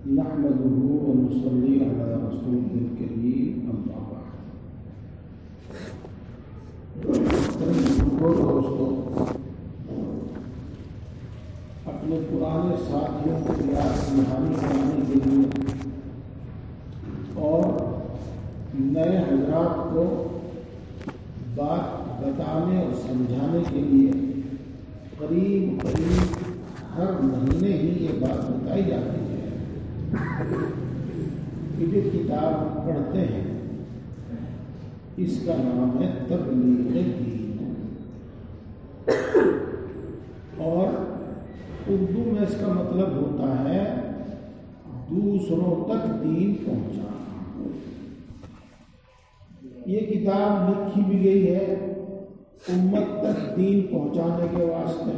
نحمده ونصلي على رسوله الكريم أما بعد. دوستوں، اپنے پرانے ساتھیوں کو یاد دہانی کرانے کے لیے اور نئے حضرات کو بات بتانے اور سمجھانے کے لیے قریب ہر مہینے ہی یہ بات بتائی جاتی ہے کہ جو کتاب پڑھتے ہیں اس کا نام ہے تبلیغ دین، اور اردو میں اس کا مطلب ہوتا ہے دوسروں تک دین پہنچانا۔ یہ کتاب لکھی بھی گئی ہے امت تک دین پہنچانے کے واسطے،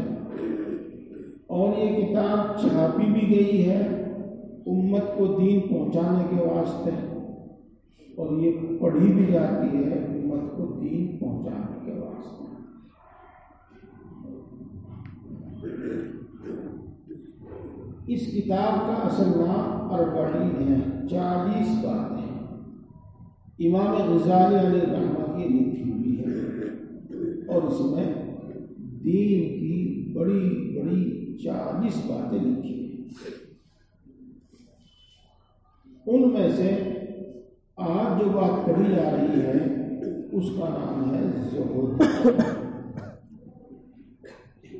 اور یہ کتاب چھاپی بھی گئی ہے امت کو دین پہنچانے کے واسطے، اور یہ پڑھی بھی جاتی ہے امت کو دین پہنچانے کے واسطے۔ اس کتاب کا اصل نام 40 ہے، 40 باتیں امام غزالی علیہ الرحمہ کی لکھی ہوئی ہے، اور اس میں دین کی بڑی 40 باتیں لکھی ہیں۔ ان میں سے آج جو بات پڑھی جا رہی ہے اس کا نام ہے زہد،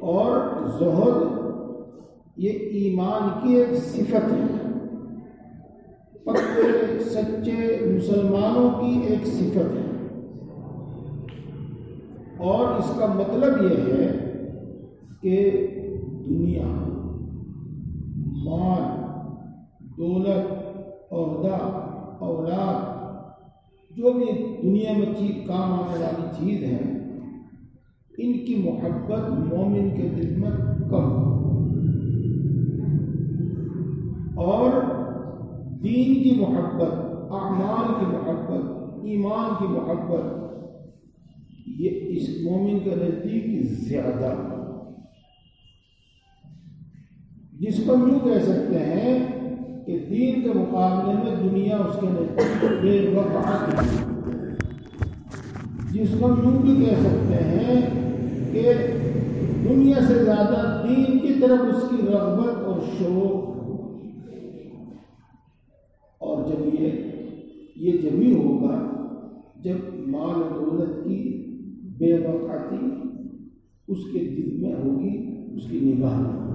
اور زہد یہ ایمان کی ایک صفت ہے، پکے سچے مسلمانوں کی ایک صفت ہے، اور اس کا مطلب یہ ہے کہ دنیا، مال، دولت، عہدہ، اولاد، جو بھی دنیا میں کام آنے والی چیز ہے، ان کی محبت مومن کے دل میں کم ہو، اور دین کی محبت، اعمال کی محبت، ایمان کی محبت یہ اس مومن کے نزدیک زیادہ، جس کو یوں کہہ سکتے ہیں کہ دین کے مقابلے میں دنیا اس کے نزدیک بے وقع ہے، جس کو یوں بھی کہہ سکتے ہیں کہ دنیا سے زیادہ دین کی طرف اس کی رغبت اور شوق، اور جب یہ جبھی ہوگا جب مال و دولت کی بے وقعتی اس کے دل میں ہوگی، اس کی نگاہ میں ہوگی۔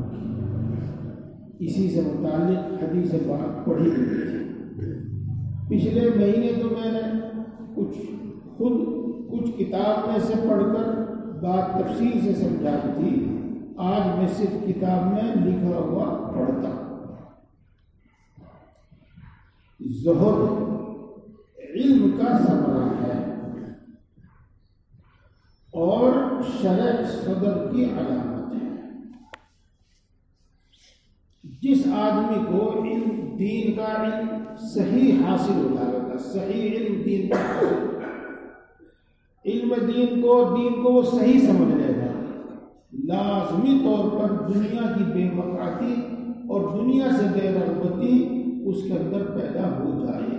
اسی سے متعلق حدیث پاک پڑھی گئی تھی۔ پچھلے مہینے تو میں نے کچھ کتاب میں سے پڑھ کر بات تفصیل سے سمجھائی تھی، آج میں صرف کتاب میں لکھا ہوا پڑھتا ہوں۔ زہد علم کا ثمرہ ہے اور شرع صدر کی علامت ہے۔ جس آدمی کو علم دین کا علم صحیح حاصل ہو جائے گا، صحیح علم دین کا علم دین کو وہ صحیح سمجھ لے گا، لازمی طور پر دنیا کی بے وقعتی اور دنیا سے بے رغبتی اس کے اندر پیدا ہو جائے گی۔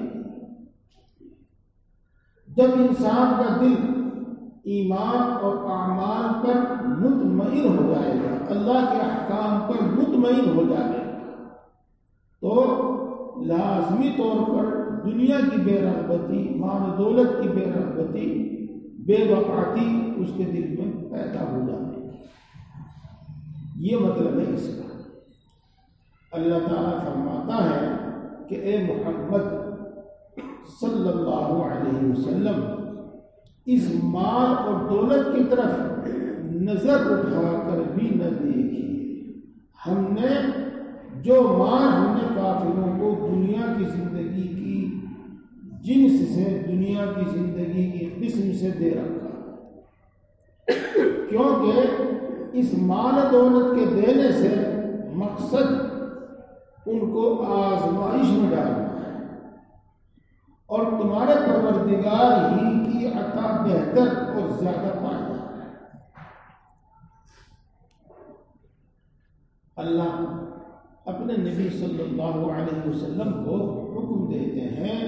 جب انسان کا دل ایمان اور اعمال پر مطمئن ہو جائے گا، اللہ کے احکام پر مطمئن ہو جائے گا، تو لازمی طور پر دنیا کی بے رغبتی، مال و دولت کی بے رغبتی، بے وقعتی اس کے دل میں پیدا ہو جائے گی۔ یہ مطلب ہے اس کا۔ اللہ تعالیٰ فرماتا ہے کہ اے محمد صلی اللہ علیہ وسلم، اس مال اور دولت کی طرف نظر اٹھا کر بھی نہ دیکھیے۔ ہم نے جو مال ہم نے کافروں کو دنیا کی زندگی کی جنس سے، دنیا کی زندگی کی قسم سے دے رکھا، کیونکہ اس مال دولت کے دینے سے مقصد ان کو آزمائش میں ڈالنا ہے، اور تمہارے پروردگار ہی کی عطا بہتر اور زیادہ پائیدار ہے۔ اللہ اپنے نبی صلی اللہ علیہ وسلم کو حکم دیتے ہیں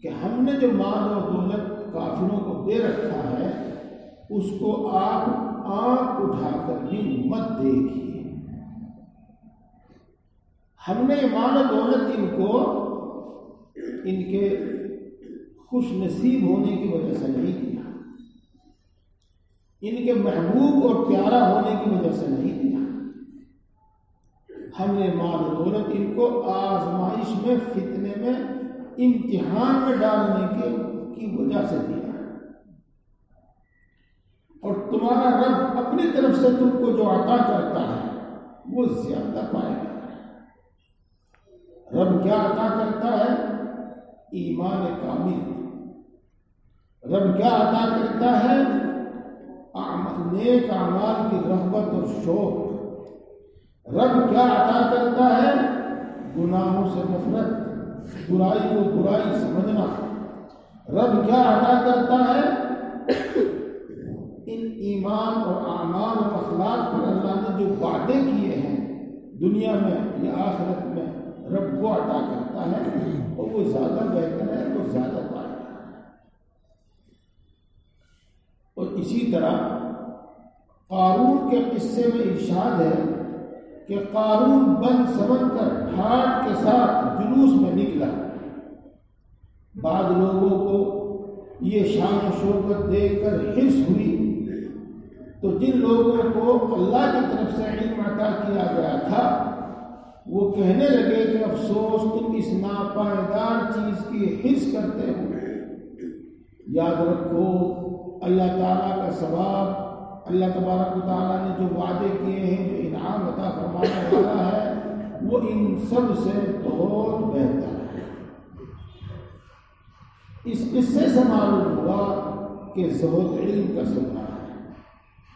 کہ ہم نے جو مال اور دولت کافروں کو دے رکھا ہے اس کو آپ آنکھ اٹھا کر بھی مت دیکھیے. ہم نے مال و دولت ان کو ان کے خوش نصیب ہونے کی وجہ سے نہیں دیا، ان کے محبوب اور پیارا ہونے کی وجہ سے نہیں دیا. ہم نے مال و دولت ان کو آزمائش میں، فتنے میں، امتحان میں ڈالنے کی وجہ سے دیا. اور تمہارا رب اپنی طرف سے تم کو جو عطا کرتا ہے وہ زیادہ پائے گا. رب کیا عطا کرتا ہے؟ ایمان کامل. رب کیا عطا کرتا ہے؟ نیک اعمال کی رغبت اور شوق. رب کیا عطا کرتا ہے؟ گناہوں سے نفرت، برائی کو برائی سمجھنا. رب کیا عطا کرتا ہے؟ ان ایمان اور اعمال اور اخلاق پر اللہ نے جو وعدے کیے ہیں دنیا میں یا آخرت میں، رب وہ عطا کرتا ہے اور وہ زیادہ بہتر ہے، وہ زیادہ پائے گا. اور اسی طرح قارون کے قصے میں ارشاد ہے کہ قارون بن سمجھ کر ٹھاٹ کے ساتھ جلوس میں نکلا. بعض لوگوں کو یہ شان و شوکت دیکھ کر حرص ہوئی تو جن لوگوں کو اللہ کی طرف سے علم عطا کیا گیا تھا وہ کہنے لگے کہ افسوس تم اس ناپائیدار چیز کی حرص کرتے ہو. یاد رکھو اللہ تعالیٰ کا ثواب، اللہ تبارک و تعالیٰ نے جو وعدے کیے ہیں، جو انعام عطا فرمانے والا ہے، وہ ان سب سے بہت بہتر ہے. اس قصے سے معلوم ہوا کہ زہد علم کا ثمرہ ہے.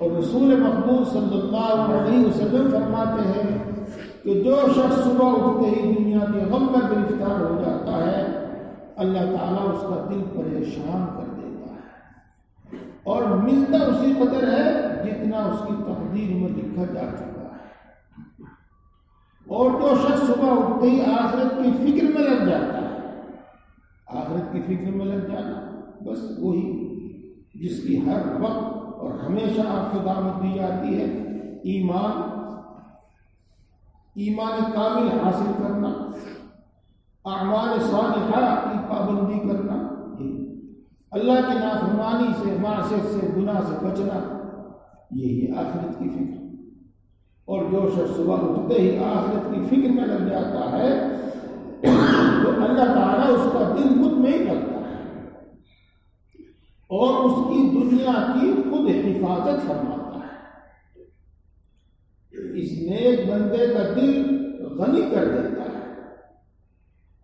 اور رسول مقبول صلی اللہ علیہ وسلم فرماتے ہیں کہ جو شخص صبح اٹھتے ہی دنیا کے غم میں گرفتار ہو جاتا ہے، اللہ تعالیٰ اس کا دل پریشان کر دیتا ہے اور ملتا اسی قدر ہے جتنا اس کی تقدیر میں لکھا جا چکا ہے. اور جو شخص صبح اٹھتے ہی آخرت کی فکر میں لگ جاتا ہے، آخرت کی فکر میں لگ جانا، بس وہی جس کی ہر وقت اور ہمیشہ آپ کو دعوت دی جاتی ہے ایمان کامل حاصل کرنا، اعمال صالحہ کی پابندی کرنا، اللہ کی نافرمانی سے، معصیت سے، گناہ سے بچنا، یہی آخرت کی فکر. اور جو شخص صبح اٹھتے ہی آخرت کی فکر میں لگ جاتا ہے تو اللہ تعالیٰ اس کا دل مطمئن رکھتا ہے اور اس کی دنیا کی خود حفاظت فرماتا ہے. اس نیک بندے کا دل غنی کر دیتا ہے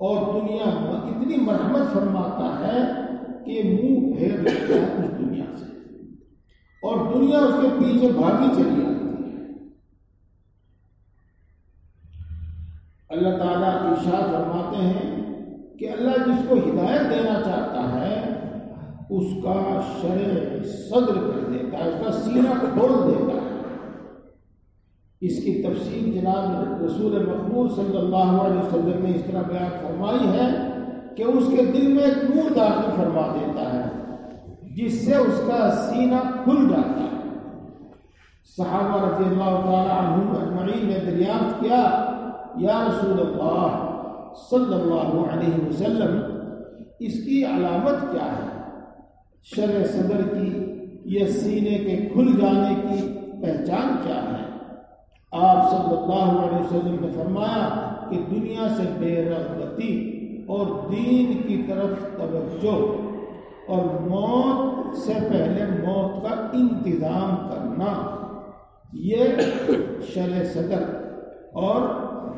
اور دنیا میں اتنی مرحمت فرماتا ہے کہ منہ پھیر لیتا ہے اس دنیا سے اور دنیا اس کے پیچھے بھاگی چلی آتی ہے. اللہ تعالیٰ ارشاد فرماتے ہیں کہ اللہ جس کو ہدایت دینا چاہتا ہے اس کا شرع صدر کر دیتا ہے، اس کا سینہ کھول دیتا ہے. اس کی تفصیل جناب رسول مقبول صلی اللہ علیہ وسلم نے اس طرح بیان فرمائی ہے کہ اس کے دل میں ایک نور داخل فرما دیتا ہے جس سے اس کا سینہ کھل جاتا ہے. صحابہ رضی اللہ تعالی عنہم اجمعین نے دریافت کیا، یا رسول اللہ صلی اللہ علیہ وسلم اس کی علامت کیا ہے؟ شرع صدر کی یہ سینے کے کھل جانے کی پہچان کیا ہے؟ آپ صلی اللہ علیہ وسلم نے فرمایا کہ دنیا سے بے رغبتی اور دین کی طرف توجہ اور موت سے پہلے موت کا انتظام کرنا، یہ شرع صدر اور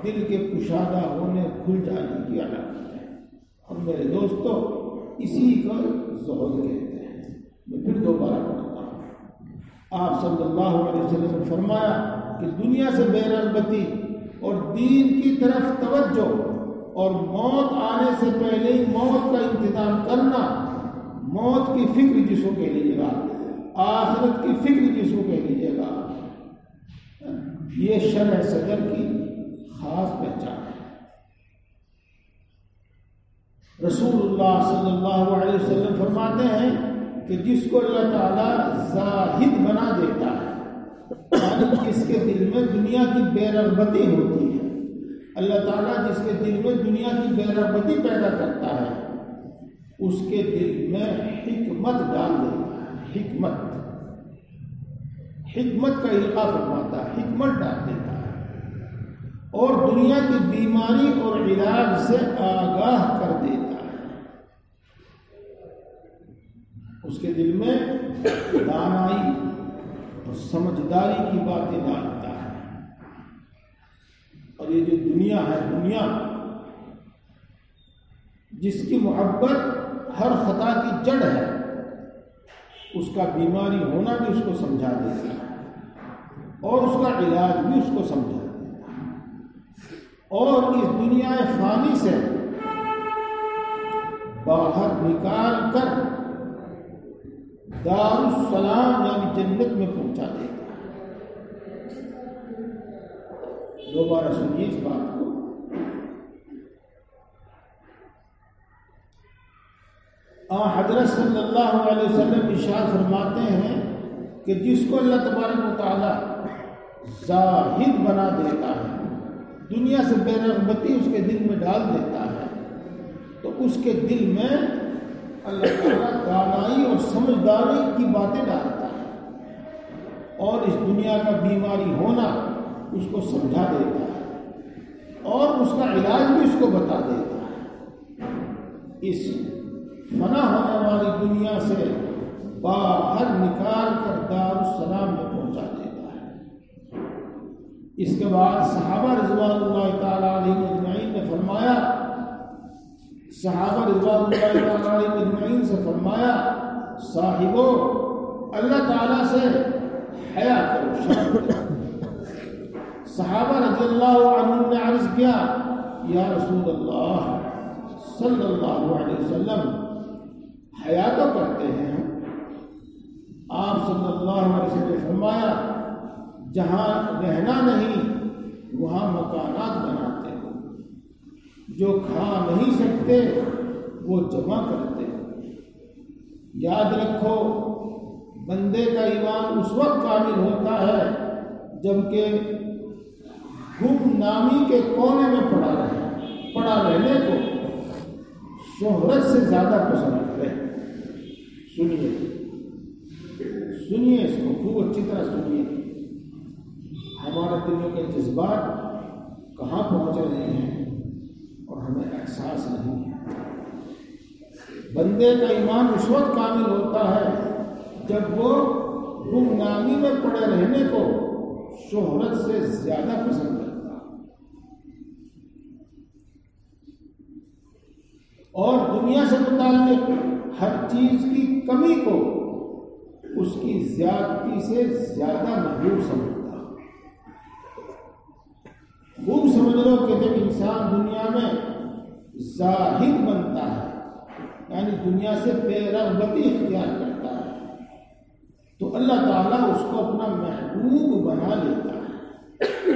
دل کے کشادہ ہونے، کھل جانے کی علامت ہے. اور میرے دوستو اسی کو زہد کہتے ہیں. میں پھر دوبارہ پڑھتا ہوں. آپ صلی اللہ علیہ وسلم نے فرمایا کہ دنیا سے بے رغبتی اور دین کی طرف توجہ اور موت آنے سے پہلے ہی موت کا انتظام کرنا، موت کی فکر جس کو کہہ لیجیے گا، آخرت کی فکر جس کو کہہ لیجیے گا، یہ شرع صدر کی خاص رسول اللہ صلی اللہ علیہ وسلم فرماتے ہیں کہ جس کو اللہ تعالیٰ زاہد بنا دیتا ہے، یعنی جس کے دل میں دنیا کی بے رغبتی ہوتی ہے، اللہ تعالیٰ جس کے دل میں دنیا کی بے رغبتی پیدا کرتا ہے اس کے دل میں حکمت ڈال دیتا ہے۔ حکمت کا القاء فرماتا ہے، حکمت ڈال دیتا ہے اور دنیا کی بیماری اور علاج سے آگاہ کر دیتا ہے۔ اس کے دل میں دانائی اور سمجھداری کی باتیں ڈالتا ہے۔ اور یہ جو دنیا ہے، دنیا جس کی محبت ہر خطا کی جڑ ہے، اس کا بیماری ہونا بھی اس کو سمجھا دیتا ہے اور اس کا علاج بھی اس کو سمجھا دیتا ہے۔ اور اس دنیا فانی سے باہر نکال کر دار السلام یعنی جنت میں پہنچا دیتا ہے۔ دوبارہ سنیے اس بات کو۔ حضرت صلی اللہ علیہ وسلم ارشاد فرماتے ہیں کہ جس کو اللہ تبارک و تعالی زاہد بنا دیتا ہے، دنیا سے بے رغبتی اس کے دل میں ڈال دیتا ہے، تو اس کے دل میں اللہ تعالیٰ دانائی اور سمجھداری کی باتیں ڈالتا ہے اور اس دنیا کا بیماری ہونا اس کو سمجھا دیتا ہے اور اس کا علاج بھی اس کو بتا دیتا ہے۔ اس فنا ہونے والی دنیا سے باہر نکال کر دار السلام میں پہنچا دیتا ہے۔ اس کے بعد صحابہ رضوان اللہ تعالیٰ علیہ اجمعین نے فرمایا، صحابہ رضوان اللہ تعالیٰ علیہ اجمعین سے فرمایا، صاحبو اللہ تعالیٰ سے حیا کرو، شرم کرو۔ صحابہ رضی اللہ عنہم نے عرض کیا، یا رسول اللہ صلی اللہ علیہ وسلم حیا تو کرتے ہیں۔ آپ صلی اللہ علیہ وسلم نے فرمایا، جہاں رہنا نہیں وہاں مکانات بناتے ہو، جو کھا نہیں سکتے وہ جمع کرتے ہو۔ یاد رکھو، بندے کا ایمان اس وقت کامل ہوتا ہے جبکہ گم نامی کے کونے میں پڑا رہنے کو شہرت سے زیادہ پسند کرے۔ سنیے اس کو خوب اچھی طرح سنیے۔ ہمارے دلوں کے جذبات کہاں پہنچ رہے ہیں اور ہمیں احساس نہیں ہے۔ بندے کا ایمان اس وقت کامل ہوتا ہے جب وہ گمنامی میں پڑے رہنے کو شہرت سے زیادہ پسند کرتا ہے اور دنیا سے متعلق ہر چیز کی کمی کو اس کی زیادتی سے زیادہ محبوب سمجھتا ہے۔ خوب سمجھ لو کہ جب انسان دنیا میں زاہد بنتا ہے، یعنی دنیا سے بے رغبتی اختیار کرتا ہے، تو اللہ تعالیٰ اس کو اپنا محبوب بنا لیتا ہے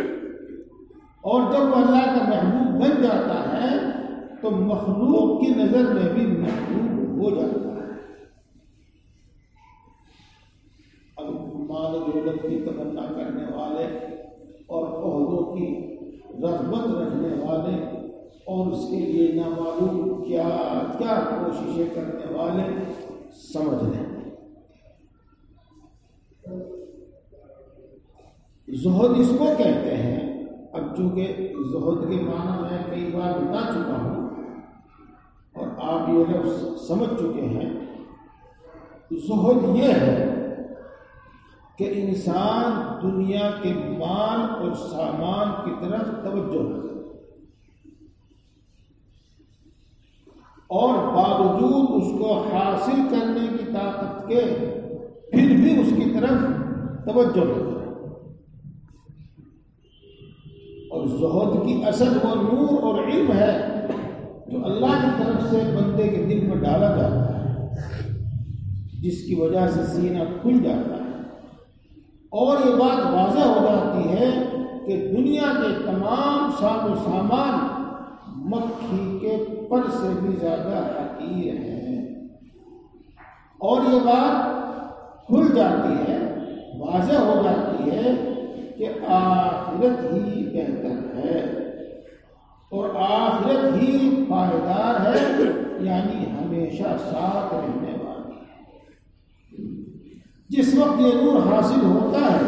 اور جب وہ اللہ کا محبوب بن جاتا ہے تو مخلوق کی نظر میں بھی محبوب ہو جاتا ہے۔ اب مال و دولت کی تمنا کرنے والے اور عہدوں کی رغبت رکھنے والے اور اس کے لیے نامعلوم کیا کیا کوششیں کرنے والے سمجھ لیں۔ زہد اس کو کہتے ہیں۔ اب چونکہ زہد کے معنی میں کئی بار بتا چکا ہوں اور آپ یہ لفظ سمجھ چکے ہیں، زہد یہ ہے کہ انسان دنیا کے مال اور سامان کی طرف توجہ نہ کرے اور باوجود اس کو حاصل کرنے کی طاقت کے پھر بھی اس کی طرف توجہ نہ کرے۔ اور زہد کی اصل وہ نور اور علم ہے جو اللہ کی طرف سے بندے کے دل میں ڈالا جاتا ہے، جس کی وجہ سے سینہ کھل جاتا ہے اور یہ بات واضح ہو جاتی ہے کہ دنیا کے تمام ساز و سامان مکھی کے پر سے بھی زیادہ حقیر ہیں۔ اور یہ بات کھل جاتی ہے، واضح ہو جاتی ہے کہ آخرت ہی بہتر ہے اور آخرت ہی پائیدار ہے، یعنی ہمیشہ ساتھ رہنے والی ہے۔ جس وقت یہ نور حاصل ہوتا ہے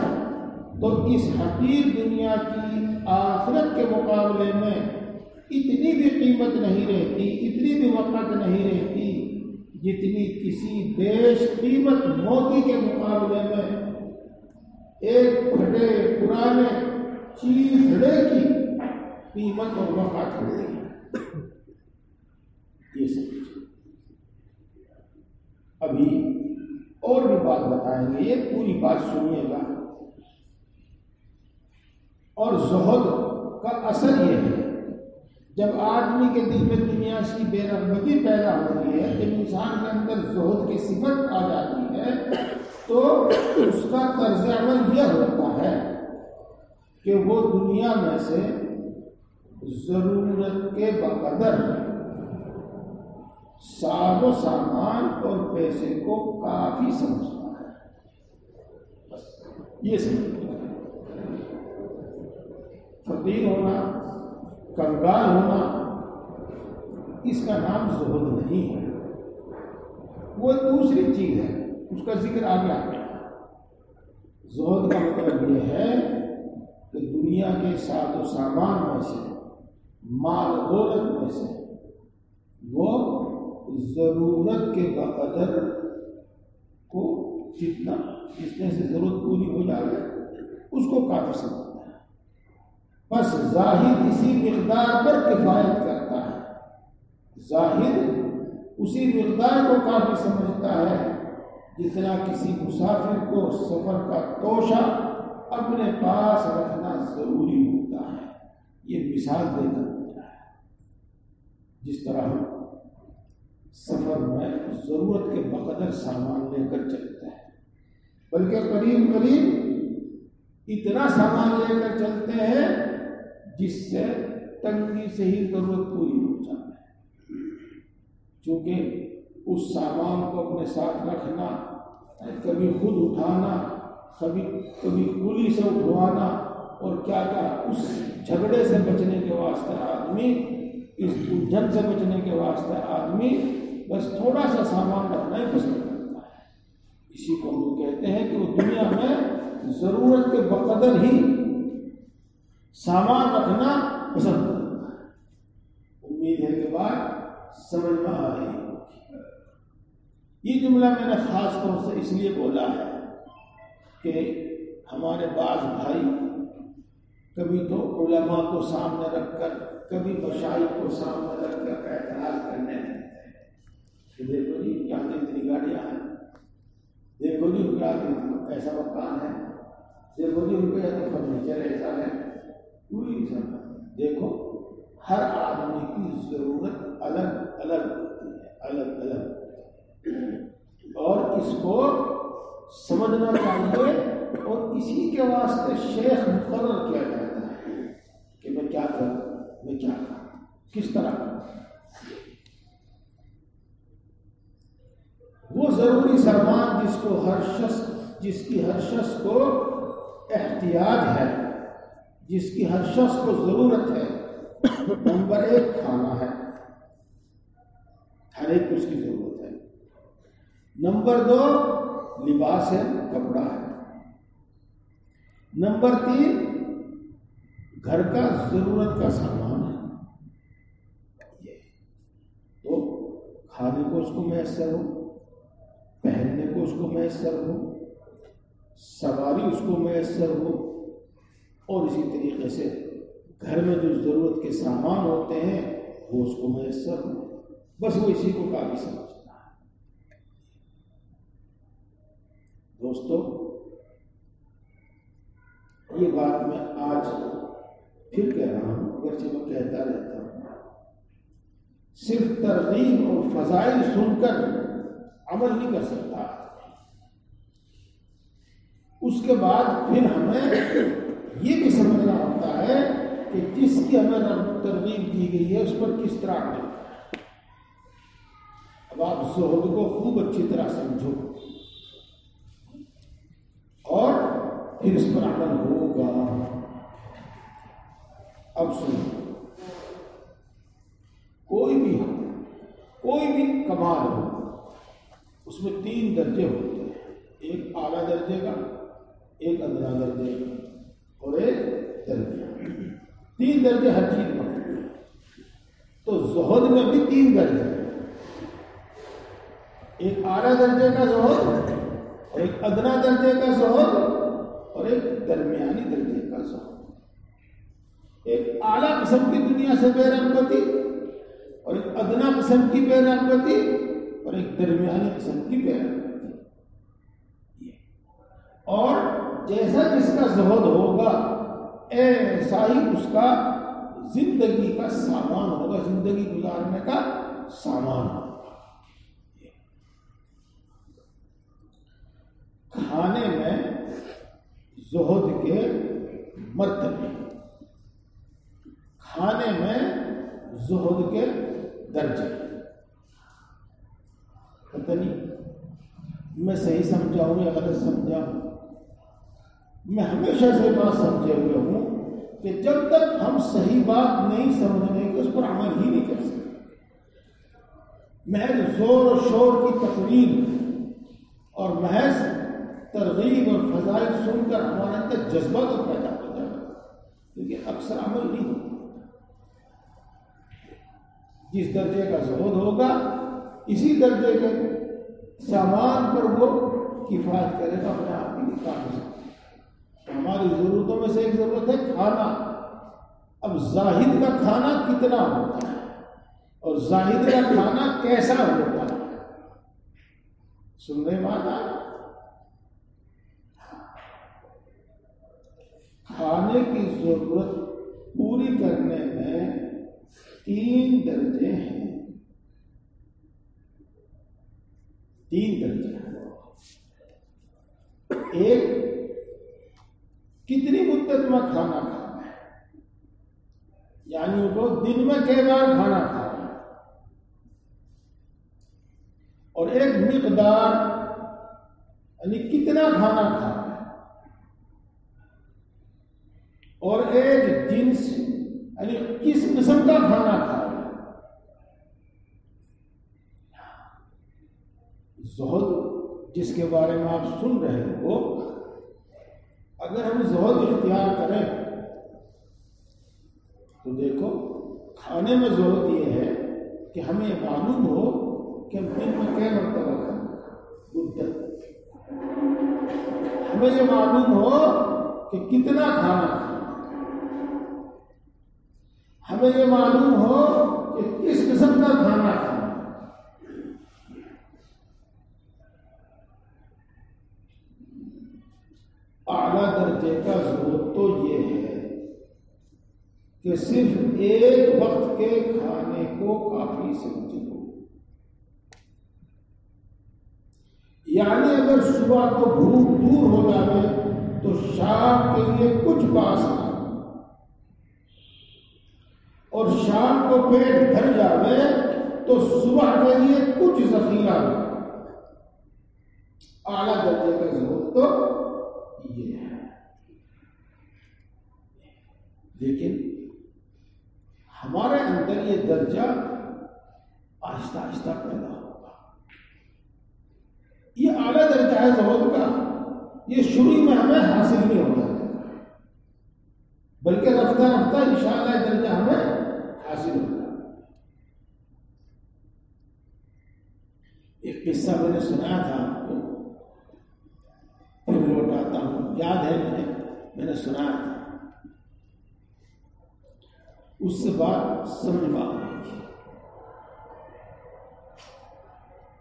تو اس حقیر دنیا کی آخرت کے مقابلے میں اتنی بھی قیمت نہیں رہتی، اتنی بھی وقت نہیں رہتی جتنی کسی بیش قیمت موتی کے مقابلے میں ایک پھٹے پرانے چیزڑے کی قیمت اور وقت ہوتی ہے۔ یہ سمجھیں۔ ابھی اور بھی بات بتائیں گے، یہ پوری بات سنیے گا۔ اور زہد کا اثر یہ ہے، جب آدمی کے دل میں دنیا کی بے رغبتی پیدا ہوتی ہے، جب انسان کے اندر زہد کی صفت آ جاتی ہے تو اس کا طرز عمل یہ ہوتا ہے کہ وہ دنیا میں سے ضرورت کے بقدر ساز و سامان اور پیسے کو کافی سمجھتا ہے۔ بس یہ سمجھتا ہے۔ فقیر ہونا، کنگال ہونا، اس کا نام زہد نہیں ہے، وہ دوسری چیز ہے، اس کا ذکر آگے آتا ہے۔ زہد کا مطلب یہ ہے کہ دنیا کے ساز و سامان میں سے، مال دولت میں سے وہ ضرورت کے بقدر کو جتنا جتنے سے ضرورت پوری ہو جائے اس کو کافی سمجھتا ہے۔ بس زاہد اسی مقدار پر کفایت کرتا ہے، زاہد اسی مقدار کو کافی سمجھتا ہے جتنا کسی مسافر کو سفر کا توشہ اپنے پاس رکھنا ضروری ہوتا ہے۔ یہ مثال دے کر ہوتا ہے، جس طرح ہم سفر میں ضرورت کے بقدر سامان لے کر چلتے ہیں، بلکہ قریب قریب اتنا سامان لے کر چلتے ہیں جس سے تنگی سے ہی ضرورت پوری ہو جاتی ہے۔ چونکہ اس سامان کو اپنے ساتھ رکھنا، کبھی خود اٹھانا، کبھی کلی سے اٹھوانا، اور کیا کیا اس جھگڑے سے بچنے کے واسطے آدمی، اس الجھن سے بچنے کے واسطے آدمی بس تھوڑا سا سامان رکھنا ہی پسند کرتا ہے۔ اسی کو ہم کہتے ہیں کہ وہ دنیا میں ضرورت کے بقدر ہی سامان رکھنا پسند کرتا ہے۔ امید ہے کہ بات سمجھ میں آ رہی ہے۔ یہ جملہ میں نے خاص طور سے اس لیے بولا ہے کہ ہمارے بعض بھائی کبھی تو علماء کو سامنے رکھ کر، کبھی مشائخ کو سامنے رکھ کر اعتراض کرنے لگتے ہیں کہ دیکھو جی کیا اتنی گاڑیاں ہیں، دیکھو جی کیا ایسا مکان ہے، دیکھو جی ان کے تو فرنیچر ایسا ہے۔ پوری سب دیکھو، ہر آدمی کی ضرورت الگ الگ ہوتی ہے، الگ الگ، اور اس کو سمجھنا چاہیے، اور اسی کے واسطے شیخ مقرر کیا جاتا ہے کہ میں کیا کروں، میں کیا کروں، کس طرح کروں۔ وہ ضروری سامان جس کی ہر شخص کو احتیاج ہے، جس کی ہر شخص کو ضرورت ہے، نمبر 1 کھانا ہے، ہر ایک کو اس کی ضرورت ہے۔ نمبر 2 لباس ہے، کپڑا ہے۔ نمبر 3 گھر کا ضرورت کا سامان ہے۔ تو کھانے کو اس کو میسر ہو، پہننے کو اس کو میسر ہو، سواری اس کو میسر ہو، اور اسی طریقے سے گھر میں جو ضرورت کے سامان ہوتے ہیں وہ اس کو میسر ہو، بس وہ اسی کو کافی سمجھتا ہے۔ دوستو، یہ بات میں آج پھر کہہ رہا ہوں، اگرچہ میں کہتا رہتا ہوں، صرف ترغیب اور فضائل سن کر عمل نہیں کر سکتا، اس کے بعد پھر ہمیں یہ بھی سمجھنا ہوتا ہے کہ جس کی ہمیں ترغیب دی گئی ہے اس پر کس طرح عمل کرنا ہے۔ اب آپ زہد کو خوب اچھی طرح سمجھو اور پھر اس پر عمل ہوگا. اب سنو، کوئی بھی کمال ہو اس میں 3 درجے ہوتے ہیں، ایک اعلیٰ درجے کا، ایک ادنا درجے کا اور ایک درجہ. 3 درجے ہر چیز میں. تو زہد میں بھی 3 درجے، ایک اعلیٰ درجے کا زہد اور ایک ادنا درجے کا زہد اور ایک درمیانی درجے کا زہد. ایک اعلیٰ قسم کی دنیا سے بے رغبتی اور ایک ادنا قسم کی بے رغبتی اور ایک درمیانی قسم کی بے رغبتی. اور جیسا جس کا زہد ہوگا ایسا ہی اس کا زندگی کا سامان ہوگا، زندگی گزارنے کا سامان ہوگا. کھانے میں زہد کے مرتبے، کھانے میں زہد کے درجے. پتہ نہیں میں صحیح سمجھا ہوں یا غلط سمجھا ہوں. میں ہمیشہ سے بات سمجھے ہوئے ہوں کہ جب تک ہم صحیح بات نہیں سمجھنے کہ اس پر عمل ہی نہیں کر سکتے. محض زور و شور کی تقریر اور محض ترغیب اور فضائل سن کر ہمارے اندر جذبہ تو پیدا ہو جائے گا، لیکن اکثر عمل نہیں ہوتا. جس درجے کا زہد ہوگا اسی درجے کے سامان پر وہ کفایت کرے گا، اپنے آپ کی کام. ہماری ضرورتوں میں سے ایک ضرورت ہے کھانا. اب زاہد کا کھانا کتنا ہوتا ہے اور زاہد کا کھانا کیسا ہوتا ہے؟ سن رہے بات آپ؟ کھانے کی ضرورت پوری کرنے میں 3 درجے ہیں. 3 درجے ہیں. ایک، کتنی مدت میں کھانا کھانا ہے، یعنی وہ دن میں کئی بار کھانا کھانا ہے. اور ایک مقدار، یعنی کتنا کھانا کھانا ہے. اور ایک جنس، یعنی کس قسم کا کھانا کھانا ہے. زہد جس کے بارے میں آپ سن رہے ہو، اگر ہم زہد اختیار کریں تو دیکھو کھانے میں زہد یہ ہے کہ ہمیں معلوم ہو کہ ہم دن میں کئی مرتبہ کھانا، ہمیں یہ معلوم ہو کہ کتنا کھانا کھانا، ہمیں یہ معلوم ہو کہ کس قسم کا کھانا کھانا. اعلیٰ درجے کا زہد تو یہ ہے کہ صرف ایک وقت کے کھانے کو کافی سمجھ لو. یعنی اگر صبح کو بھوک دور ہو جائے تو شام کے لیے کچھ پاس نہ، اور شام کو پیٹ بھر جائے تو صبح کے لیے کچھ ذخیرہ نہ. اعلیٰ درجے کا زہد تو یہ ہے. لیکن ہمارے اندر یہ درجہ آہستہ آہستہ پیدا ہوگا. یہ اعلیٰ درجہ ہے زہد کا، یہ شروع میں ہمیں حاصل نہیں ہو جاتا، بلکہ رفتہ رفتہ انشاءاللہ یہ درجہ ہمیں حاصل ہوگا. ایک قصہ میں نے سنایا تھا آپ کو، پھر لوٹاتا ہوں، یاد ہے میں نے سنایا تھا، اس سے بات سمجھ میں آ گئی تھی.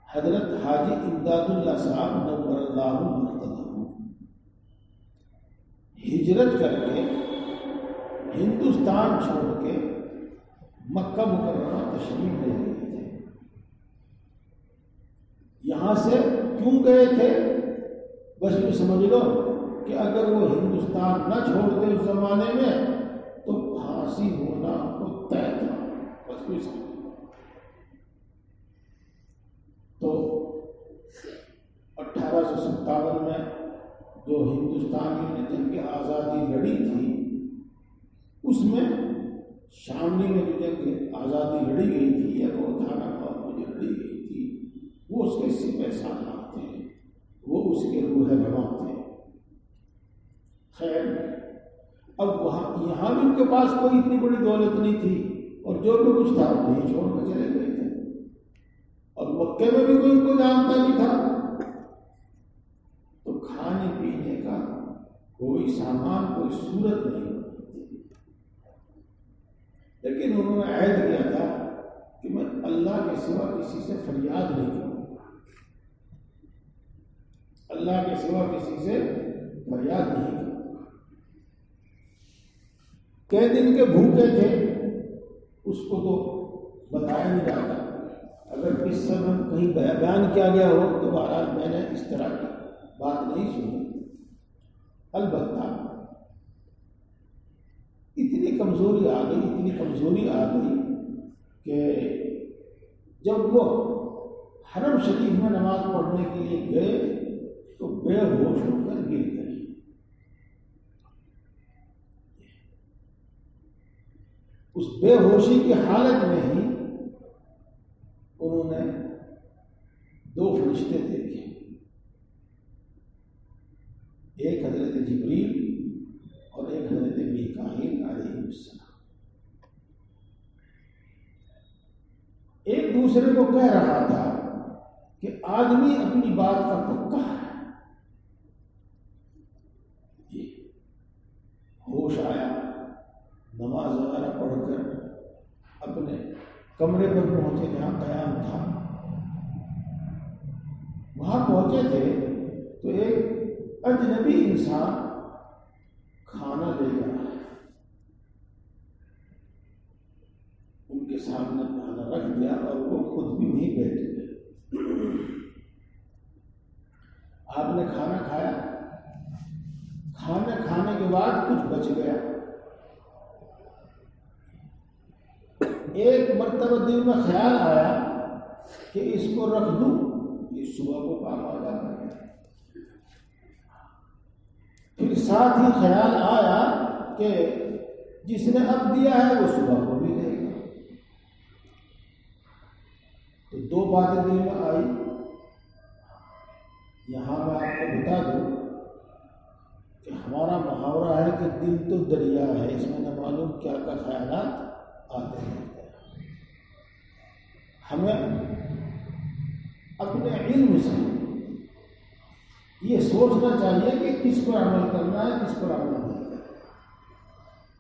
حضرت حاجی امداد اللہ صاحب نور اللہ مرتضی ہجرت کر کے ہندوستان چھوڑ کے مکہ مکرمہ تشریف لے گئے تھے. یہاں سے کیوں گئے تھے؟ بس یہ سمجھ لو کہ اگر وہ ہندوستان نہ چھوڑتے اس زمانے میں تو پھانسی ہونا وہ طے تھا. بس کوئی سمجھ. تو 1857 میں جو ہندوستانیوں نے جنگ آزادی لڑی تھی، اس میں شاملی میں جو جنگ آزادی لڑی گئی تھی یا وہ تھانہ میں جو لڑی گئی تھی، وہ اس کے سپہ سالار تھے، وہ اس کے روح رواں تھے۔ خیر، اب یہاں بھی ان کے پاس کوئی اتنی بڑی دولت نہیں تھی، اور جو بھی کچھ تھا وہیں چھوڑ کر چلے گئے تھے، اور مکے میں بھی کوئی ان کو جانتا نہیں تھا۔ تو کھانے پینے کا کوئی سامان، کوئی صورت نہیں ہوتی تھی، لیکن انہوں نے عہد کیا تھا کہ میں اللہ کے سوا کسی سے فریاد نہیں کروں گا، اللہ کے سوا کسی سے فریاد نہیں کروں گا۔ کئی دن کے بھوکے تھے، اس کو تو بتایا نہیں جاتا، اگر کس سبب کہیں بیان کیا گیا ہو تو بہرحال میں نے اس طرح کی بات نہیں سنی۔ البتہ اتنی کمزوری آ گئی کہ جب وہ حرم شریف میں نماز پڑھنے کے لیے گئے تو بے ہوش ہو کر گر گئے۔ اس بے ہوشی کی حالت میں ہی انہوں نے 2 فرشتے دیکھے، ایک حضرت جبریل اور ایک حضرت میکائیل علیہ السلام۔ ایک دوسرے کو کہہ رہا تھا کہ آدمی اپنی بات کا پکا ہے۔ ہوش آیا، نماز وغیرہ پڑھ کر اپنے کمرے پر پہنچے جہاں قیام تھا۔ وہاں پہنچے تھے تو ایک اجنبی انسان کھانا لے کر آیا، ان کے سامنے کھانا رکھ دیا اور وہ خود بھی نہیں بیٹھ گئے۔ آپ نے کھانا کھایا، کھانا کھانے کے بعد کچھ بچ گیا، ایک مرتبہ دل میں خیال آیا کہ اس کو رکھ دوں، یہ صبح کو کام آ جاتا ہے۔ پھر ساتھ ہی خیال آیا کہ جس نے اب دیا ہے وہ صبح کو بھی دے گا۔ تو 2 باتیں دل میں آئی۔ یہاں میں آپ کو بتا دوں کہ ہمارا محاورہ ہے کہ دل تو دریا ہے، اس میں نہ معلوم کیا کا خیالات آتے ہیں۔ ہمیں اپنے علم سے یہ سوچنا چاہیے کہ کس پر عمل کرنا ہے، کس پر عمل نہیں کرنا ہے،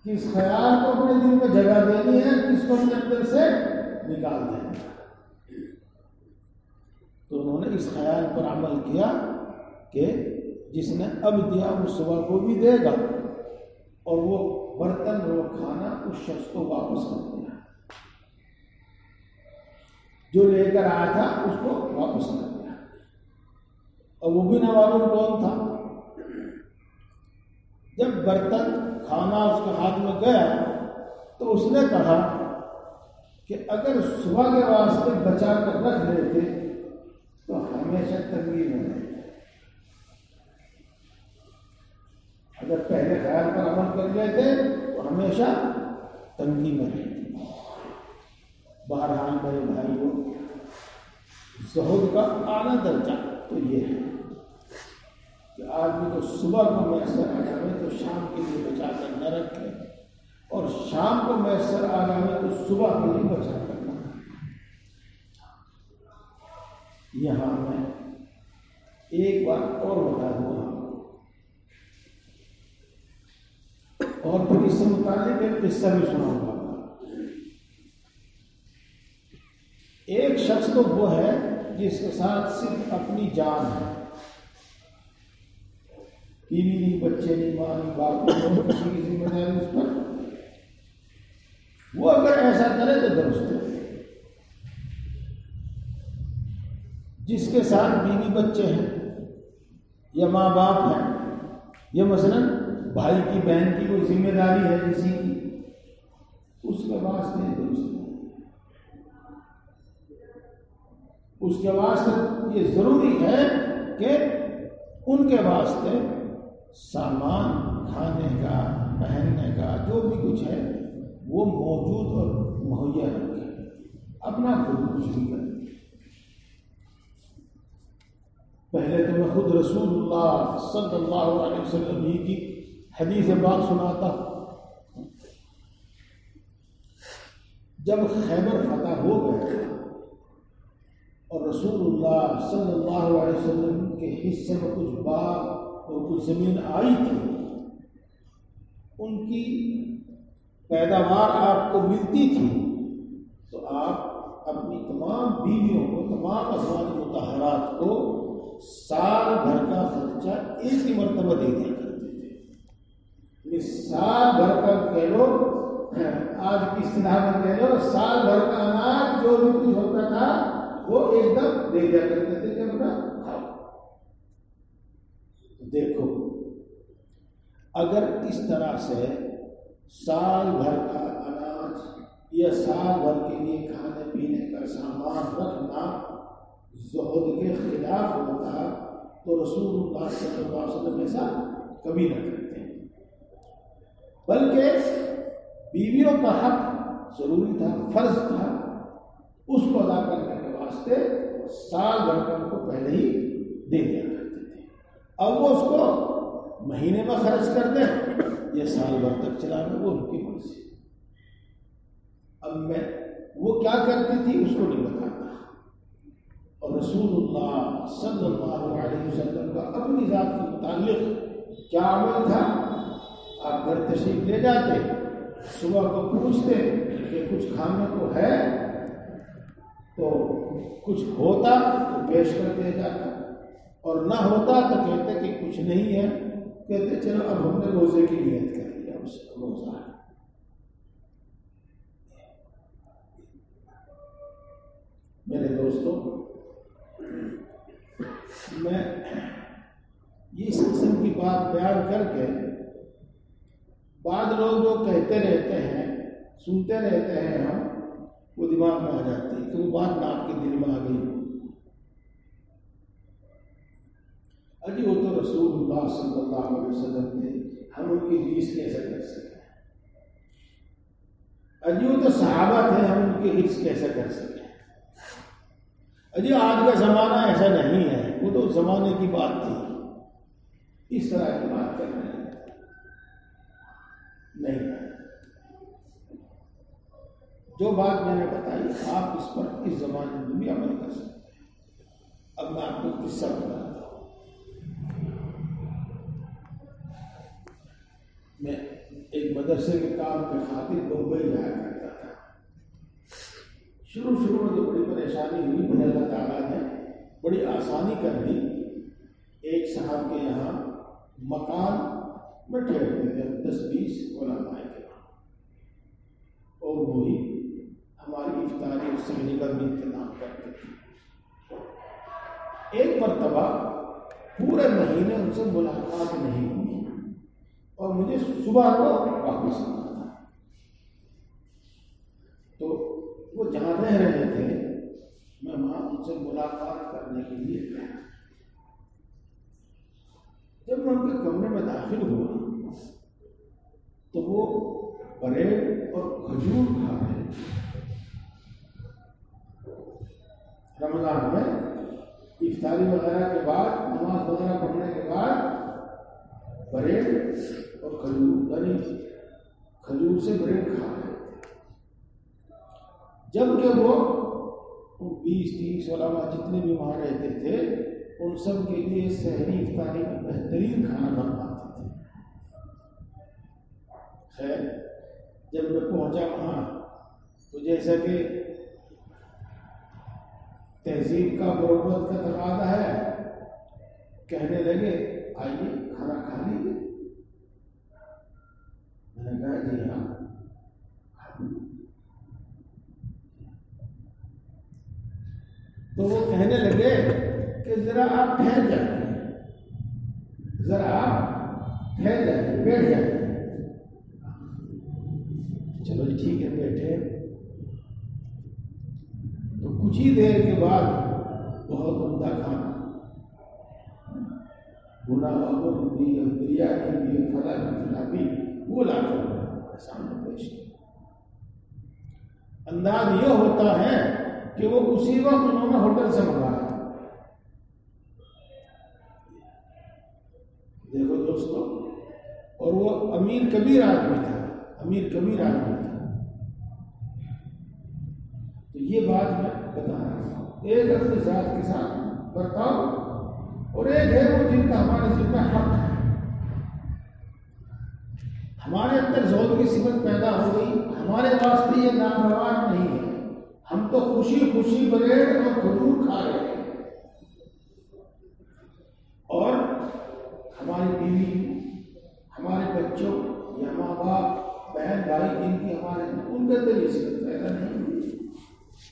کس خیال کو اپنے دل میں جگہ دینی ہے، کس کو اپنے اندر سے نکال دینا ہے۔ تو انہوں نے اس خیال پر عمل کیا کہ جس نے اب دیا وہ صبح کو بھی دے گا، اور وہ برتن وہ کھانا اس شخص کو واپس کر دیا، جو لے کر آیا تھا اس کو واپس کر دیا، اور وہ بھی نہ معلوم کون تھا۔ جب برتن کھانا اس کے ہاتھ میں گیا تو اس نے کہا کہ اگر صبح کے واسطے بچا کر رکھ لیتے تو ہمیشہ تنگی میں رہتے، اگر پہلے خیال پر عمل کر لیتے تو ہمیشہ تنگی میں رہتے۔ بہرحال میرے بھائیوں، زہد کا اعلیٰ درجہ تو یہ ہے کہ آدمی کو صبح کو میسر آ جائے تو شام کے لیے بچا کر نہ رکھے، اور شام کو میسر آ جائے تو صبح کے لیے بچا کر نہ رکھے۔ یہاں میں ایک بات اور بتا دوں اور پھر اس سے متعلق ایک قصہ بھی سناؤں گا۔ ایک شخص تو وہ ہے جس کے ساتھ صرف اپنی جان ہے، بیوی نہیں، بچے نہیں، ماں نہیں، باپ نہیں، کسی کی ذمہ داری اس پر، وہ اگر ایسا کرے تو درست ہے۔ جس کے ساتھ بیوی بچے ہیں یا ماں باپ ہیں، یا مثلاً بھائی کی بہن کی کوئی ذمہ داری ہے کسی کی، اس کے واسطے درست ہے۔ اس کے واسطے یہ ضروری ہے کہ ان کے واسطے سامان کھانے کا پہننے کا جو بھی کچھ ہے وہ موجود اور مہیا رکھے، اپنا خود کچھ بھی کرے۔ پہلے تو میں خود رسول اللہ صلی اللہ علیہ وسلم ہی کی حدیث پاک سناتا ہوں۔ جب خیبر فتح ہو گیا اور رسول اللہ صلی اللہ علیہ وسلم کے حصے میں کچھ باغ اور کچھ زمین آئی تھی، ان کی پیداوار آپ کو ملتی تھی، تو آپ اپنی تمام بیویوں کو، تمام ازواج مطہرات کو سال بھر کا خرچہ ایک ہی مرتبہ دے دیا کرتے تھے۔ سال بھر کا کہہ لو، آج کی اصطلاح میں کہہ لو، سال بھر کا اناج جو بھی کچھ ہوتا تھا وہ ایک دم دے دیا کرتے تھے کہ اپنا کھاؤ۔ دیکھو اگر اس طرح سے سال بھر کا اناج یا سال بھر کے لیے کھانے پینے کا سامان رکھنا زہد کے خلاف ہوتا تو رسول اللہ صلی اللہ علیہ وسلم ایسا کبھی نہ کرتے، بلکہ بیویوں کا حق ضروری تھا، فرض تھا، اس کو ادا کرنے کے واسطے سال بھر کا ان کو پہلے ہی دے دیا کرتے تھے۔ اب وہ اس کو مہینے میں خرچ کر دیں یا سال بھر تک چلانا، وہ ان کی مرضی۔ اب میں وہ کیا کرتی تھی اس کو نہیں بتاتا، اور رسول اللہ صلی اللہ علیہ وسلم کا اپنی ذات کے متعلق کیا عمل تھا؟ آپ گھر تشریف لے جاتے، صبح کو پوچھتے کہ کچھ کھانے کو ہے، تو کچھ ہوتا تو پیش کر دیا جاتا، اور نہ ہوتا تو کہتے کہ کچھ نہیں ہے، کہتے چلو اب ہم نے روزے کی نیت کر لیا، روزہ ہے۔ میرے دوستوں، میں اس قسم کی بات بیان کر کے بعض لوگ جو کہتے رہتے ہیں، سنتے رہتے ہیں، ہم وہ دماغ میں آ جاتی ہے کہ وہ بات نہ آپ کے دل میں آ گئی، اجی وہ تو رسول اللہ صلی اللہ علیہ وسلم نے، ہم ان کی ریس کیسے کر سکتے ہیں؟ اجی وہ تو صحابہ تھے، ہم ان کی ریس کیسے کر سکتے ہیں؟ اجی آج کا زمانہ ایسا نہیں ہے، وہ تو زمانے کی بات تھی، اس طرح کی بات کر رہے ہیں۔ نہیں، جو بات میں نے بتائی آپ اس پر اس زمانے میں بھی عمل کر سکتے ہیں۔ اب میں آپ کو قصہ بتاتا ہوں۔ میں ایک مدرسے کے کام کے خاطر بمبئی جایا کرتا تھا۔ شروع میں تو بڑی پریشانی ہوئی، پھر اللہ تعالیٰ نے بڑی آسانی کر دی۔ ایک صاحب کے یہاں مکان میں ٹھہرتے تھے 10-20 علماء کے وہاں، اور وہی ہماری افطاری اور سحری کا بھی انتظام کرتے تھے۔ ایک مرتبہ پورے مہینے ان سے ملاقات نہیں ہوئی، اور مجھے صبح کو واپس آنا تھا، تو وہ جہاں رہ رہے تھے میں وہاں ان سے ملاقات کرنے کے لیے گیا۔ جب میں ان کے کمرے میں داخل ہوا تو وہ بریڈ اور کھجور کھا رہے تھے۔ رمضان میں افطاری وغیرہ کے بعد، نماز وغیرہ پڑھنے کے بعد بریڈ اور کھجور، یعنی کھجور سے بریڈ کھا رہے تھے، جبکہ وہ 20-30 علماء جتنے بھی وہاں رہتے تھے ان سب کے لیے سحری افطاری میں بہترین کھانا بنواتے تھے۔ خیر جب میں پہنچا وہاں تو جیسا کہ تہذیب کا غربت کا تقاضا ہے، کہنے لگے آئیے کھانا کھا لیجیے۔ میں نے کہا جی ہاں۔ تو وہ کہنے لگے کہ ذرا آپ ٹھہر جائیں، ذرا آپ ٹھہر جائیں، بیٹھ جائیں۔ چلو ٹھیک ہے، بیٹھے۔ تو کچھ ہی دیر کے بعد بہت عمدہ کھانا، بنا ہوا بھی، بریانی بھی، فلاں بھی، وہ لا کر سامنے پیش کیا۔ انداز یہ ہوتا ہے کہ وہ اسی وقت انہوں نے ہوٹل سے منگایا۔ دیکھو دوستو، اور وہ امیر کبیر آدمی تھا، امیر کبیر آدمی تھا۔ تو یہ بات میں بتا رہا ہوں، ایک اپنی ذات کے ساتھ برتاؤ، اور ایک ہے وہ جن کا ہمارے ذمہ حق ہے۔ ہمارے اندر زہد کی صفت پیدا ہو گئی، ہمارے واسطے یہ ناگوار نہیں ہے، ہم تو خوشی خوشی بریڈ اور کھجور کھا رہے ہیں، اور ہماری بیوی، ہمارے بچوں یا ماں باپ، بہن بھائی جن کی ہمارے ان کے اندر یہ صفت پیدا نہیں ہوئی،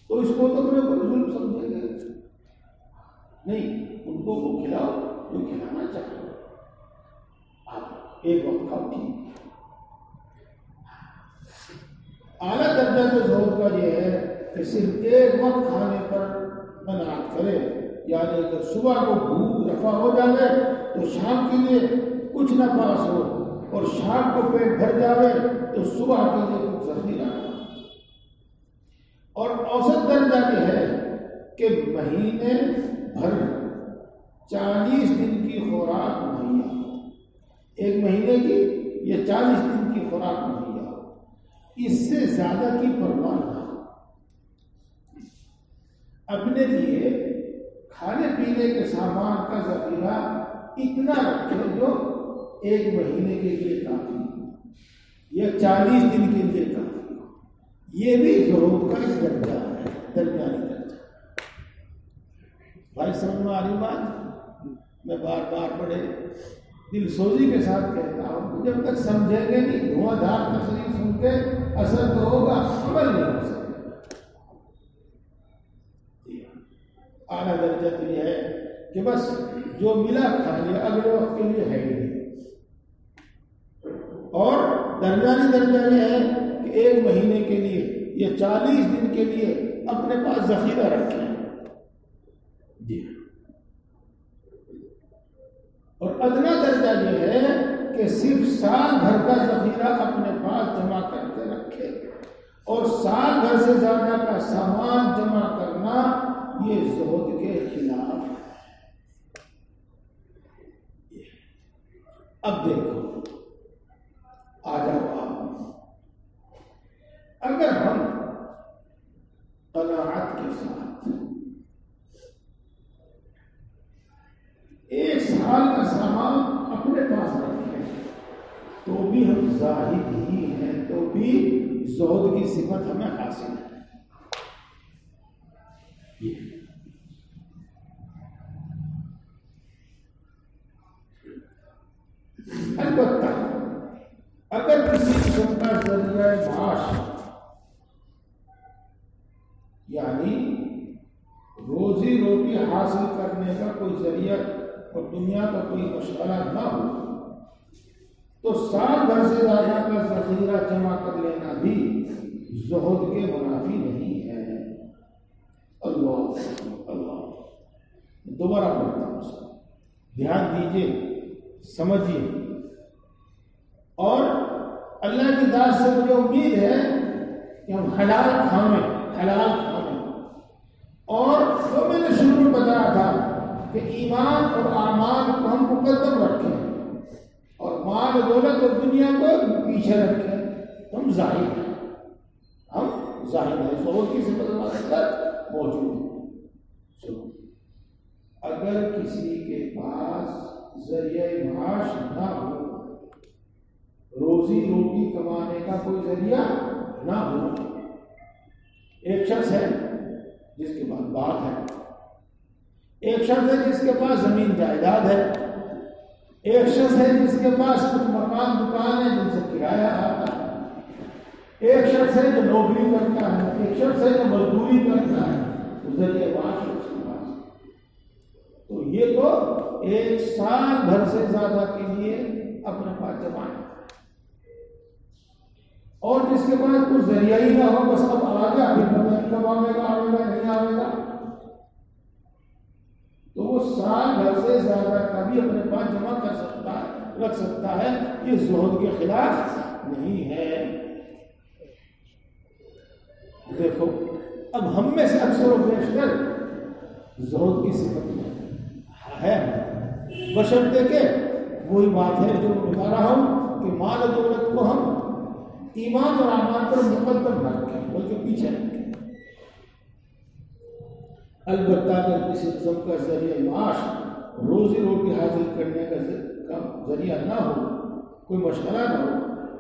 تو اس کو تو اپنے اوپر ظلم سمجھیں گے نہیں۔ ان کو وہ کھلاؤ جو کھلانا چاہتے، آپ ایک وقت کھاؤ، ٹھیک۔ اعلیٰ درجہ جو زہد کا یہ ہے کہ صرف ایک وقت کھانے پر قناعت کرے، یعنی اگر صبح کو بھوک رفع ہو جائے تو شام کے لیے کچھ نہ پاس ہو، اور شام کو پیٹ بھر جائے تو صبح کے لیے کچھ ذخیرہ ہو۔ اور اوسط درجہ یہ ہے کہ مہینے بھر 40 دن کی خوراک مہیا ہو، ایک مہینے کی یہ 40 دن کی خوراک مہیا ہو، اس سے زیادہ کی پرواہ نہ ہو۔ اپنے لیے کھانے پینے کے سامان کا ذخیرہ اتنا رکھے جو ایک مہینے کے لیے کافی ہو، یا 40 دن کے لیے کافی ہو۔ یہ بھی زہد کا ایک درجہ ہے، درمیانی درجہ۔ بھائی سمجھ میں آ رہی بات؟ میں بار بار بڑے دل سوزی کے ساتھ کہتا ہوں، جب تک سمجھیں گے نہیں، دھواں دھار تقریر سن کے اثر تو ہوگا، عمل نہیں ہو سکتا۔ اعلیٰ درجہ تو یہ ہے کہ بس جو ملا کھا لیا، اگلے وقت کے لیے ہے ہی نہیں۔ اور درمیانی درجہ یہ ہے کہ ایک مہینے کے لیے یا 40 دن کے لیے اپنے پاس ذخیرہ رکھیں، جی۔ اور ادنا درجہ یہ ہے کہ صرف سال بھر کا ذخیرہ اپنے پاس جمع کر کے رکھے، اور سال بھر سے زیادہ کا سامان جمع کرنا یہ زہد کے خلاف ہے۔ اب دیکھو، آ جاؤ آپ، اگر ہم قناعت کے ساتھ ایک سال کا سامان اپنے پاس رکھیں تو بھی ہم زاہد ہی ہیں، تو بھی زہد کی صفت ہمیں حاصل ہے۔ البتہ اگر کسی قسم کا ذریعہ معاش، یعنی روزی روٹی حاصل کرنے کا کوئی ذریعہ اور دنیا کا کوئی مشغلہ نہ ہو، تو سال بھر سے زیادہ کا ذخیرہ جمع کر لینا بھی زہد کے منافی نہیں ہے۔ اللہ اللہ، دوبارہ پڑھتا ہوں، دھیان دیجیے، سمجھیے۔ اور اللہ کی ذات سے مجھے امید ہے کہ ہم حلال کھائیں، حلال کھائیں۔ اور جو میں نے شروع میں بتایا تھا کہ ایمان اور اعمال کو ہم مقدم رکھیں، اور مال و دولت اور دنیا کو پیچھے رکھیں، ہم زاہد ہیں، ہم زاہد ہیں، زہد کی صفت ہمارے اندر موجود ہے۔ چلو، اگر کسی کے پاس ذریعہ معاش نہ ہو، روزی روٹی کمانے کا کوئی ذریعہ نہ ہو، ایک شخص ہے جس کے پاس باغ ہے، ایک شخص ہے جس کے پاس زمین جائیداد ہے، ایک شخص ہے جس کے پاس کچھ مکان دکان ہے جن سے کرایہ آتا ہے، ایک شخص ہے جو نوکری کرتا ہے، ایک شخص ہے جو مزدوری کرتا ہے، تو ذریعہ معاش ہے اس کے پاس۔ تو یہ تو ایک سال بھر سے زیادہ کے لیے اپنے پاس جمع ہے۔ اور جس کے پاس کوئی ذریعہ ہی نہ ہو، بس اب آ گیا، پھر پتہ نہیں کب آئے گا، آئے گا نہیں آئے گا، تو وہ سال بھر سے زیادہ کا بھی اپنے پاس جمع کر سکتا ہے، رکھ سکتا ہے، یہ زہد کے خلاف نہیں ہے۔ دیکھو اب ہم میں سے اکثر و بیشتر زہد کی صفت ہے، بشرطے کہ وہی بات ہے جو میں بتا رہا ہوں کہ مال و دولت کو ہم ایمان اور اعمال پر مقدم نہ رکھیں بلکہ پیچھے رکھیں۔ البتہ اگر کسی قسم کا ذریعہ معاش روزی روٹی حاصل کرنے کا ذریعہ نہ ہو، کوئی مشغلہ نہ ہو،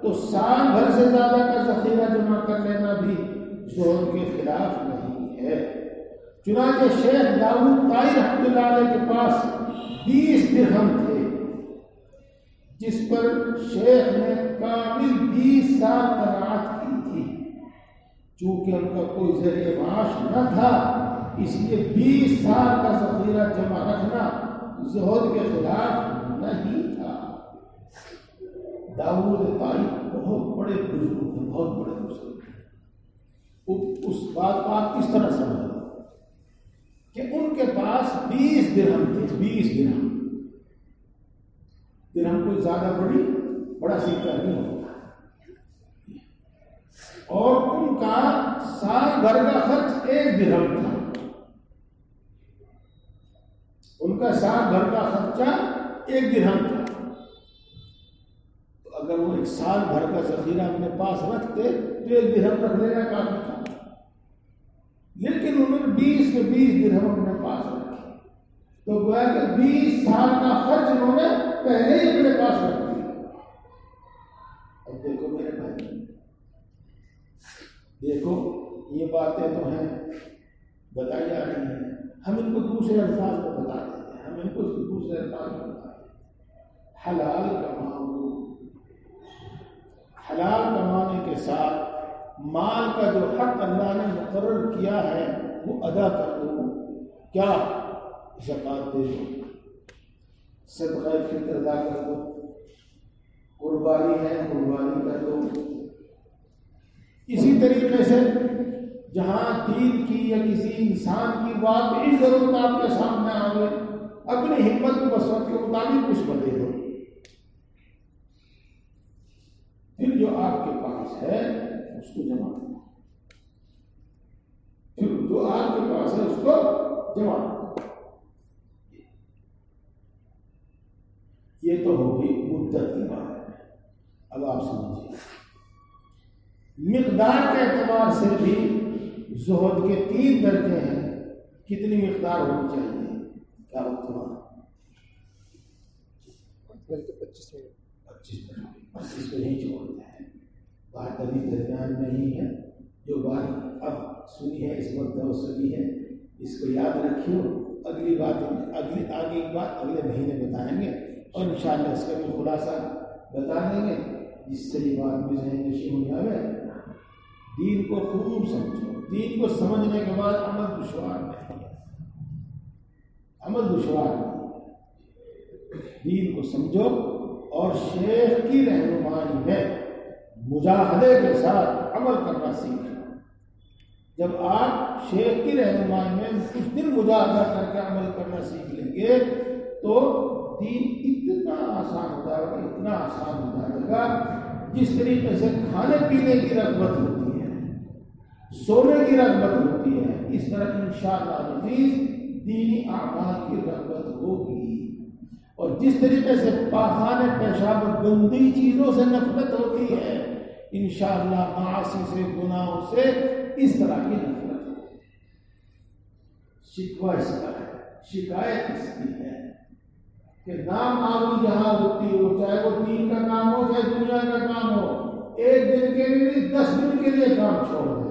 تو سال بھر سے زیادہ کا ذخیرہ جمع کر لینا بھی زہد کے خلاف نہیں ہے۔ چنانچہ شیخ داؤد طائی رحمۃ اللہ علیہ کے پاس 20 درہم تھے، جس پر شیخ نے کامل 20 سال قناعت کی تھی۔ چونکہ ان کا کوئی ذریعہ معاش نہ تھا، اس لیے 20 سال کا ذخیرہ جمع رکھنا زہد کے خلاف نہیں تھا۔ داؤد طائی بہت بڑے بزرگ تھے، بہت بڑے بزرگ تھے۔ اس بات کو آپ کس طرح سمجھیں کہ ان کے پاس 20 درہم تھے، 20 درہم۔ درہم کوئی زیادہ بڑا سکہ نہیں ہوتا، اور ان کا سال بھر کا خرچ 1 درہم تھا۔ ان کا سال بھر کا خرچہ 1 درہم تھا۔ تو اگر وہ 1 سال بھر کا ذخیرہ اپنے پاس رکھتے تو 1 درہم رکھ لینا کافی تھا، لیکن انہوں نے 20 کے 20 درہم اپنے پاس رکھے، تو گویا کہ 20 سال کا خرچ انہوں نے پہلے ہی اپنے پاس رکھ دیا۔ اب دیکھو میرے بھائی، دیکھو یہ باتیں تو ہیں بتائی جا رہی ہیں، ہم ان کو دوسرے الفاظ میں بتا دیتے ہیں، ہم ان کو دوسرے الفاظ میں بتا دیتے ہیں۔ حلال کماؤ، حلال کمانے کے ساتھ مال کا جو حق اللہ نے مقرر کیا ہے وہ ادا کر دو۔ کیا؟ زکوٰۃ دے دو، صدقہ فطر ادا کر دو، قربانی ہے قربانی کر دو۔ اسی طریقے سے جہاں دین کی یا کسی انسان کی واقعی ضرورت آپ کے سامنے آئے، اپنی ہمت و وسعت کے مطابق کچھ دے دو۔ پھر جو آپ کے پاس ہے اس کو جمع کرو، پھر جو آپ کے پاس ہے اس کو جمع کرو۔ یہ تو ہوگی مدت کی بات ہے۔ اب آپ سمجھیے، مقدار کے اعتبار سے بھی زہد کے 3 درجے ہیں۔ کتنی مقدار ہونی چاہیے؟ کیا وقت ہوا؟ 25 منٹ 25 کو نہیں چھوڑتے ہیں، بات ابھی درمیان میں ہی ہے۔ جو بات اب سنی ہے اس وقت وہ سنی ہے، اس کو یاد رکھیو۔ اگلی بات آگے کی بات اگلے مہینے بتائیں گے، اور انشاءاللہ اس کا بھی خلاصہ بتا دیں گے، جس سے یہ بات بھی ذہن نشین ہو جائے۔ دین کو خوب سمجھو، دین کو سمجھنے کے بعد عمل دشوار نہیں ہے، عمل دشوار نہیں۔ دین کو سمجھو اور شیخ کی رہنمائی میں مجاہدے کے ساتھ عمل کرنا سیکھو۔ جب آپ شیخ کی رہنمائی میں کچھ دن مجاہدہ کر کے عمل کرنا سیکھ لیں گے تو دین اتنا آسان ہو جائے گا، اتنا آسان ہو جائے گا۔ جس طریقے سے کھانے پینے کی رغبت ہوتی ہے، سونے کی رغبت ہوتی ہے، اس طرح انشاءاللہ عزیز دینی اعمال کی رغبت ہوگی۔ اور جس طریقے سے پاخانے پیشاب گندی چیزوں سے نفرت ہوتی ہے، انشاءاللہ معاصی سے، گناہوں سے اس طرح کی نفرت ہوگی۔ شکوہ اس کا ہے، شکایت اس کی ہے کہ نام آوری جہاں ہوتی ہو، چاہے وہ دین کا کام ہو چاہے دنیا کا کام ہو، 1 دن کے لیے 10 دن کے لیے کام چھوڑ دے،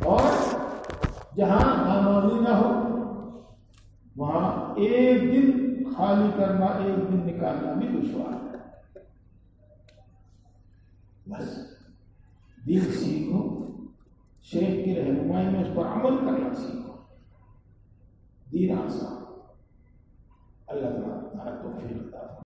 اور جہاں نام آوری نہ ہو وہاں 1 دن خالی کرنا، 1 دن نکالنا بھی دشوار ہے۔ بس دین سیکھو، شیخ کی رہنمائی میں اس پر عمل کرنا سیکھو، دین آسان۔ اللہ تعالیٰ توفیق عطا فرمائے۔